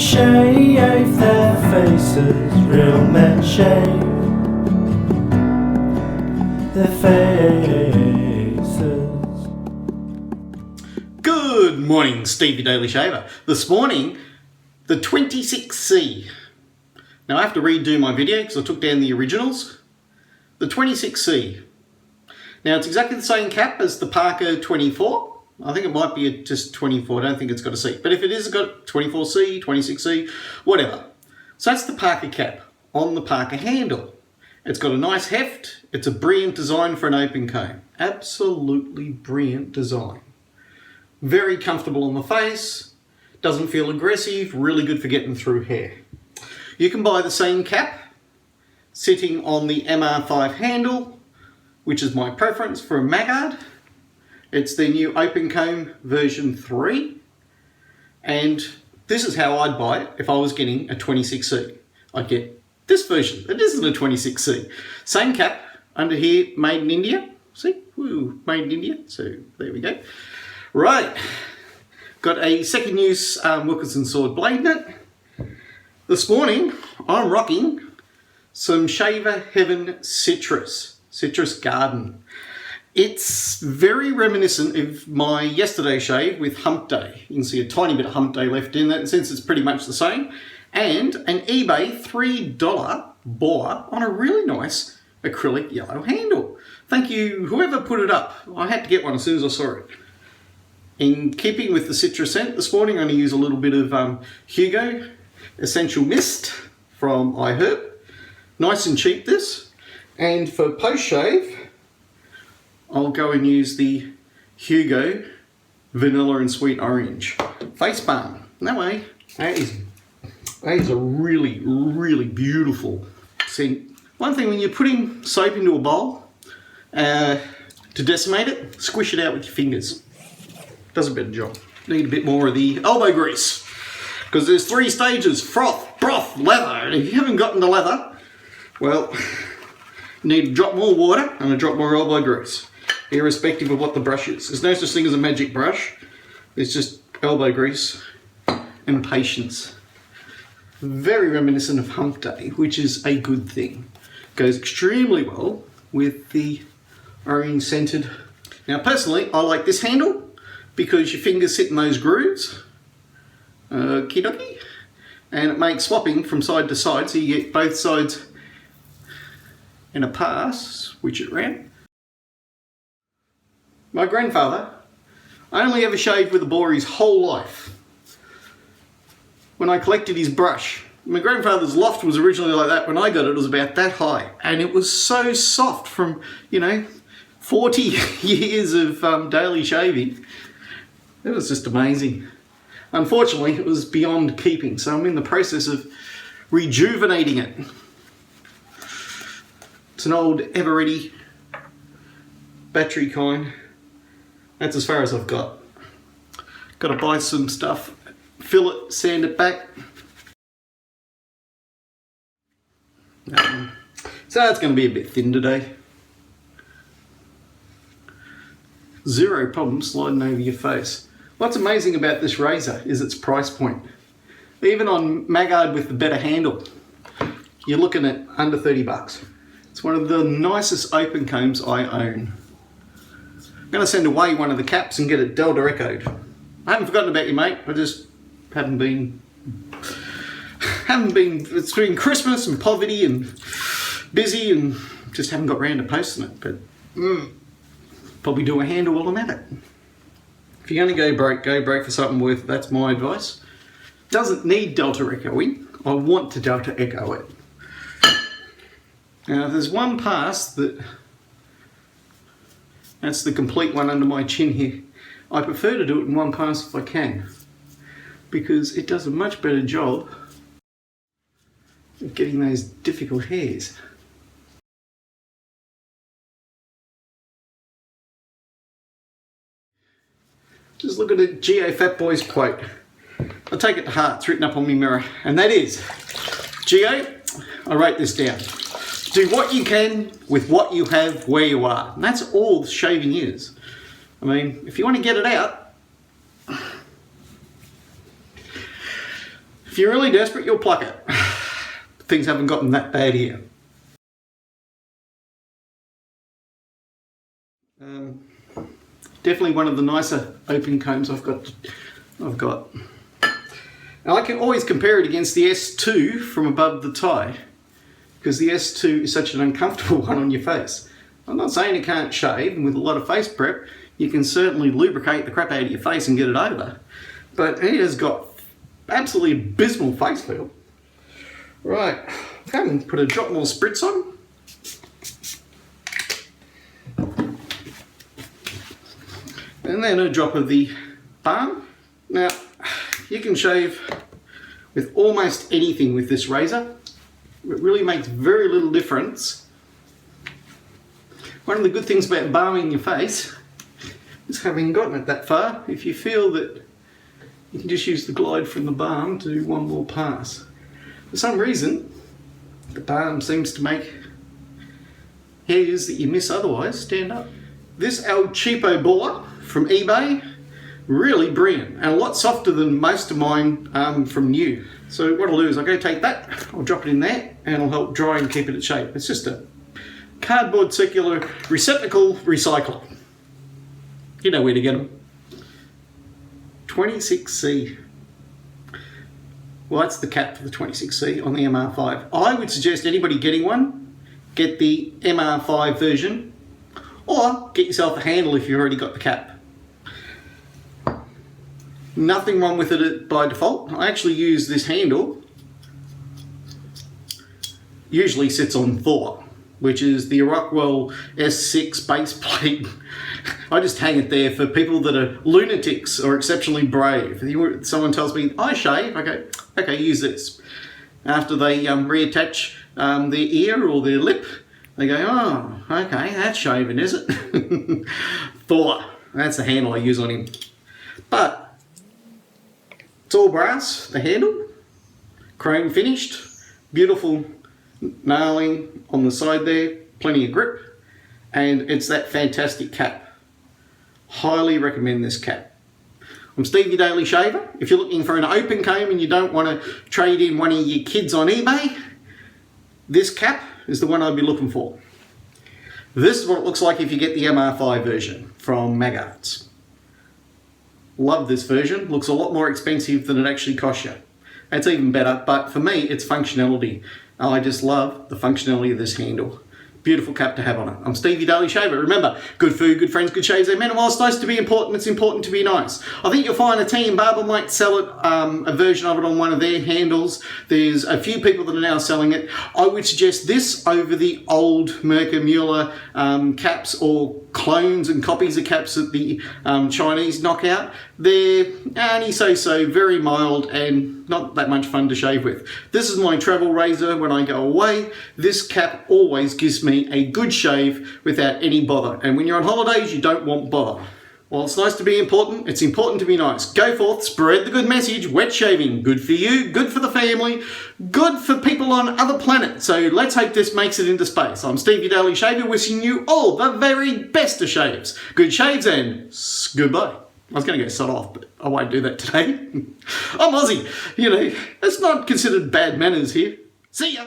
shave their faces, real men shave their faces. Good morning, Stevie Daily Shaver. This morning, the 26C. Now I have to redo my video because I took down the originals. The 26C. Now it's exactly the same cap as the Parker 24. I think it might be just 24, I don't think it's got a C. But if it is, it's got 24C, 26C, whatever. So that's the Parker cap on the Parker handle. It's got a nice heft. It's a brilliant design for an open comb. Absolutely brilliant design. Very comfortable on the face. Doesn't feel aggressive, really good for getting through hair. You can buy the same cap sitting on the MR5 handle, which is my preference for a Maggard. It's the new OpenComb version 3, and this is how I'd buy it if I was getting a 26C. I'd get this version. It isn't a 26C. Same cap under here, made in India. See, woo, made in India. So there we go. Right, got a second use Wilkinson sword blade in it. This morning I'm rocking some Shaver Heaven Citrus Garden. It's very reminiscent of my yesterday shave with Hump Day. You can see a tiny bit of Hump Day left in that, since it's pretty much the same. And an eBay $3 boa on a really nice acrylic yellow handle. Thank you, whoever put it up. I had to get one as soon as I saw it. In keeping with the citrus scent, this morning I'm going to use a little bit of Hugo Essential Mist from iHerb. Nice and cheap this. And for post-shave, I'll go and use the Hugo Vanilla and Sweet Orange face balm. That way, that is a really, really beautiful scent. One thing, when you're putting soap into a bowl, to decimate it, squish it out with your fingers. Does a better job. Need a bit more of the elbow grease, because there's 3 stages: froth, broth, lather. And if you haven't gotten the lather, well, you need a drop more water and a drop more elbow grease, irrespective of what the brush is. There's no such thing as a magic brush. It's just elbow grease and patience. Very reminiscent of Hump Day, which is a good thing. Goes extremely well with the orange scented. Now personally, I like this handle because your fingers sit in those grooves, kidoki, and it makes swapping from side to side, so you get both sides in a pass, switch it around. My grandfather only ever shaved with a boar his whole life. When I collected his brush, my grandfather's loft was originally like that. When I got it, it was about that high, and it was so soft from, 40 years of daily shaving. It was just amazing. Unfortunately, it was beyond keeping, so I'm in the process of rejuvenating it. It's an old Eveready battery kind. That's as far as I've got. Got to buy some stuff, fill it, sand it back. So it's going to be a bit thin today. Zero problem sliding over your face. What's amazing about this razor is its price point. Even on Maggard with the better handle, you're looking at under 30 bucks. It's one of the nicest open combs I own. I'm going to send away one of the caps and get it Delta Echoed. I haven't forgotten about you, mate. I just haven't been, it's been Christmas and poverty and busy, and just haven't got round to posting it. But probably do a handle while I'm at it. If you're going to go broke for something worth it. That's my advice. Doesn't need Delta Echoing. I want to Delta Echo it. Now there's one pass that's the complete one under my chin here. I prefer to do it in one pass if I can, because it does a much better job of getting those difficult hairs. Just look at a Geo Fat Boys quote. I take it to heart, it's written up on my mirror, and that is, Geo, I wrote this down. Do what you can with what you have where you are. And that's all shaving is. I mean, if you want to get it out, If you're really desperate, you'll pluck it. Things haven't gotten that bad here. Definitely one of the nicer open combs I've got. Now I can always compare it against the S2 from above the tie, because the S2 is such an uncomfortable one on your face. I'm not saying it can't shave, and with a lot of face prep, you can certainly lubricate the crap out of your face and get it over. But it has got absolutely abysmal face feel. Right, I'm going to put a drop more spritz on. And then a drop of the balm. Now, you can shave with almost anything with this razor. It really makes very little difference. One of the good things about balming your face is, having gotten it that far, if you feel that you can just use the glide from the balm to do one more pass. For some reason, the balm seems to make hairs that you miss otherwise stand up. This El Cheapo Baller from eBay, really brilliant and a lot softer than most of mine from new. So what I'll do is I'll go take that, I'll drop it in there, and it'll help dry and keep it in shape. It's just a cardboard circular receptacle recycler. You know where to get them. 26C. Well, that's the cap for the 26C on the MR5. I would suggest anybody getting one, get the MR5 version, or get yourself a handle if you've already got the cap. Nothing wrong with it by default. I actually use this handle, usually sits on Thor, which is the Rockwell S6 base plate. I just hang it there for people that are lunatics or exceptionally brave. Someone tells me, I shave, I go, okay, use this. After they reattach their ear or their lip, they go, oh, okay, that's shaving, is it? Thor, that's the handle I use on him. But it's all brass, the handle, chrome finished, beautiful nailing on the side there, plenty of grip, and it's that fantastic cap. Highly recommend this cap. I'm Steve, your Daily Shaver. If you're looking for an open comb and you don't want to trade in one of your kids on eBay, this cap is the one I'd be looking for. This is what it looks like if you get the MR5 version from Magarts. Love this version. Looks a lot more expensive than it actually costs you. It's even better, but for me, it's functionality. I just love the functionality of this handle. Beautiful cap to have on it. I'm Steve, your Daily Shaver. Remember, good food, good friends, good shaves, amen. And while it's nice to be important, it's important to be nice. I think you'll find a T & Barber might sell it, a version of it on one of their handles. There's a few people that are now selling it. I would suggest this over the old Merkur Mueller caps or clones and copies of caps that the Chinese knock out. They're only so, very mild and not that much fun to shave with. This is my travel razor when I go away. This cap always gives me a good shave without any bother. And when you're on holidays, you don't want bother. Well, it's nice to be important. It's important to be nice. Go forth, spread the good message. Wet shaving, good for you, good for the family, good for people on other planets. So let's hope this makes it into space. I'm Steve, your Daily Shaver, wishing you all the very best of shaves. Good shaves and goodbye. I was going to go sod off, but I won't do that today. I'm Aussie. You know, it's not considered bad manners here. See ya.